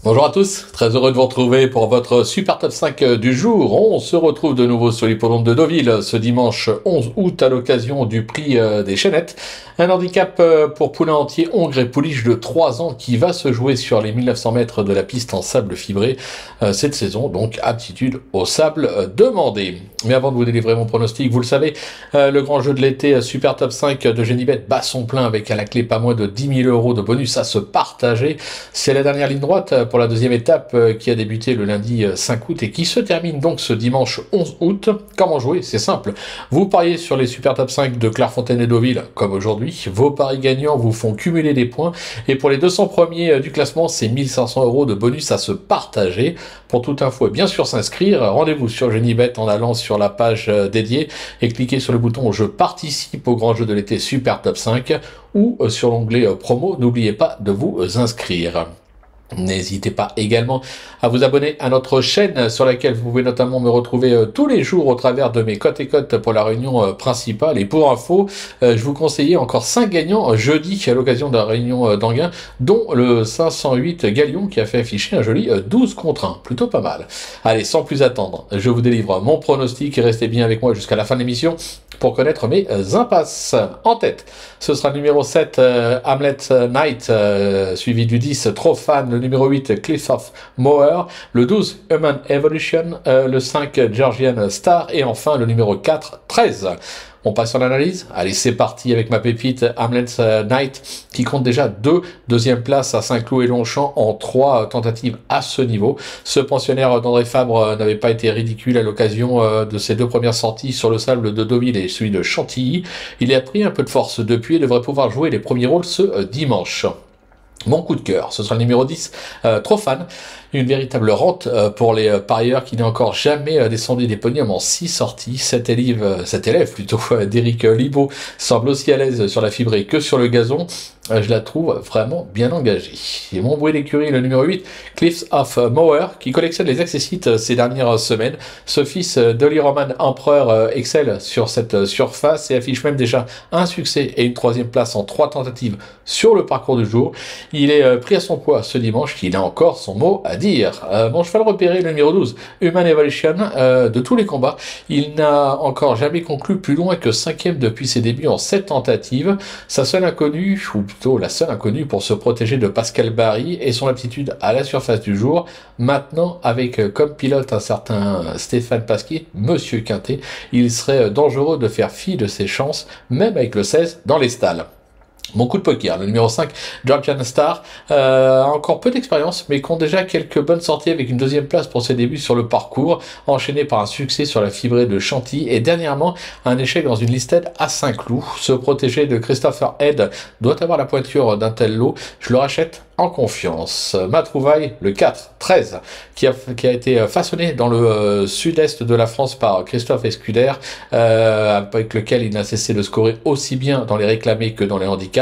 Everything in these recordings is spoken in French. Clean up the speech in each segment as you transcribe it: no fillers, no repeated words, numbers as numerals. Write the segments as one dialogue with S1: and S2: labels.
S1: Bonjour à tous, très heureux de vous retrouver pour votre Super Top 5 du jour. On se retrouve de nouveau sur l'hippodrome de Deauville ce dimanche 11 août à l'occasion du prix des Chaînettes. Un handicap pour poulain entier hongre et pouliche de 3 ans qui va se jouer sur les 1900 mètres de la piste en sable fibré cette saison, donc aptitude au sable demandé. Mais avant de vous délivrer mon pronostic, vous le savez, le grand jeu de l'été Super Top 5 de Genibet bat son plein avec à la clé pas moins de 10 000 € de bonus à se partager. C'est la dernière ligne droite pour la deuxième étape qui a débuté le lundi 5 août et qui se termine donc ce dimanche 11 août. Comment jouer? C'est simple. Vous pariez sur les Super Top 5 de Clairefontaine et Deauville, comme aujourd'hui. Vos paris gagnants vous font cumuler des points. Et pour les 200 premiers du classement, c'est 1 500 € de bonus à se partager. Pour toute info et bien sûr s'inscrire, rendez-vous sur Genibet en allant sur la page dédiée et cliquez sur le bouton « Je participe au grand jeu de l'été Super Top 5 » ou sur l'onglet « Promo ». N'oubliez pas de vous inscrire. N'hésitez pas également à vous abonner à notre chaîne sur laquelle vous pouvez notamment me retrouver tous les jours au travers de mes cotes et cotes pour la réunion principale. Et pour info, je vous conseillais encore 5 gagnants jeudi à l'occasion de la réunion d'Anguin, dont le 508 Galion qui a fait afficher un joli 12 contre 1. Plutôt pas mal. Allez, sans plus attendre, je vous délivre mon pronostic et restez bien avec moi jusqu'à la fin de l'émission pour connaître mes impasses. En tête, ce sera le numéro 7, Hamlet Knight, suivi du 10, Trop Fan, le numéro 8, Cliff of Moher, le 12, Human Evolution, le 5, Georgian Star, et enfin le numéro 4, 13. On passe sur l'analyse. Allez, c'est parti avec ma pépite Hamlet Knight qui compte déjà 2 deuxième places à Saint-Cloud et Longchamp en 3 tentatives à ce niveau. Ce pensionnaire d'André Fabre n'avait pas été ridicule à l'occasion de ses 2 premières sorties sur le sable de Deauville et celui de Chantilly. Il a pris un peu de force depuis et devrait pouvoir jouer les premiers rôles ce dimanche. Mon coup de cœur, ce sera le numéro 10, Trop Fan, une véritable rente pour les parieurs qui n'a encore jamais descendu des podiums en 6 sorties. Cet élève plutôt d'Éric Libaud semble aussi à l'aise sur la fibrée que sur le gazon. Je la trouve vraiment bien engagée. Et mon bruit d'écurie, le numéro 8, Cliffs of Moher, qui collectionne les accessites ces dernières semaines. Ce fils d'Oli Roman Empereur excelle sur cette surface et affiche même déjà un succès et une 3e place en 3 tentatives sur le parcours du jour. Il est pris à son poids ce dimanche, il a encore son mot à dire. Mon cheval repéré, le numéro 12, Human Evolution, de tous les combats, il n'a encore jamais conclu plus loin que 5e depuis ses débuts en 7 tentatives. Sa seule inconnue, ou plutôt la seule inconnue pour se protéger de Pascal Barry et son aptitude à la surface du jour. Maintenant, avec comme pilote un certain Stéphane Pasquier, Monsieur Quintet, il serait dangereux de faire fi de ses chances, même avec le 16 dans les stalles. Mon coup de poker, le numéro 5, Georgian Star, a encore peu d'expérience, mais compte déjà quelques bonnes sorties avec une 2e place pour ses débuts sur le parcours, enchaîné par un succès sur la fibrée de Chantilly et dernièrement un échec dans une listed à Saint-Cloud. Se protéger de Christopher Head doit avoir la pointure d'un tel lot, je le rachète en confiance. Ma trouvaille, le 4, 13, qui a été façonné dans le sud-est de la France par Christophe Escuder, avec lequel il n'a cessé de scorer aussi bien dans les réclamés que dans les handicaps.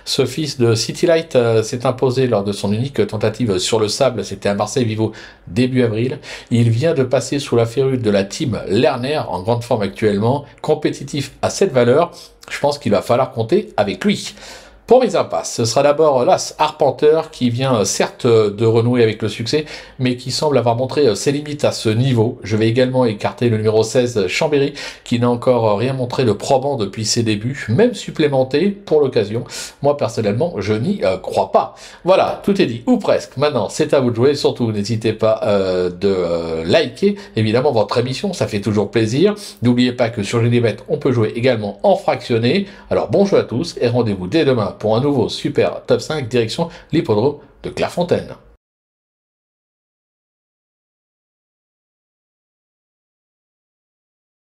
S1: Ce fils de City Light s'est imposé lors de son unique tentative sur le sable, c'était à Marseille-Vivo début avril. Il vient de passer sous la férule de la team Lerner, en grande forme actuellement, compétitif à cette valeur. Je pense qu'il va falloir compter avec lui. Pour mes impasses, ce sera d'abord l'As Arpenteur qui vient certes de renouer avec le succès, mais qui semble avoir montré ses limites à ce niveau. Je vais également écarter le numéro 16 Chambéry qui n'a encore rien montré de probant depuis ses débuts, même supplémenté pour l'occasion. Moi personnellement, je n'y crois pas. Voilà, tout est dit, ou presque. Maintenant, c'est à vous de jouer. Surtout, n'hésitez pas de liker évidemment votre émission, ça fait toujours plaisir. N'oubliez pas que sur Genibet, on peut jouer également en fractionné. Alors bon jeu à tous et rendez-vous dès demain pour un nouveau Super Top 5 direction l'hippodrome de Clairefontaine.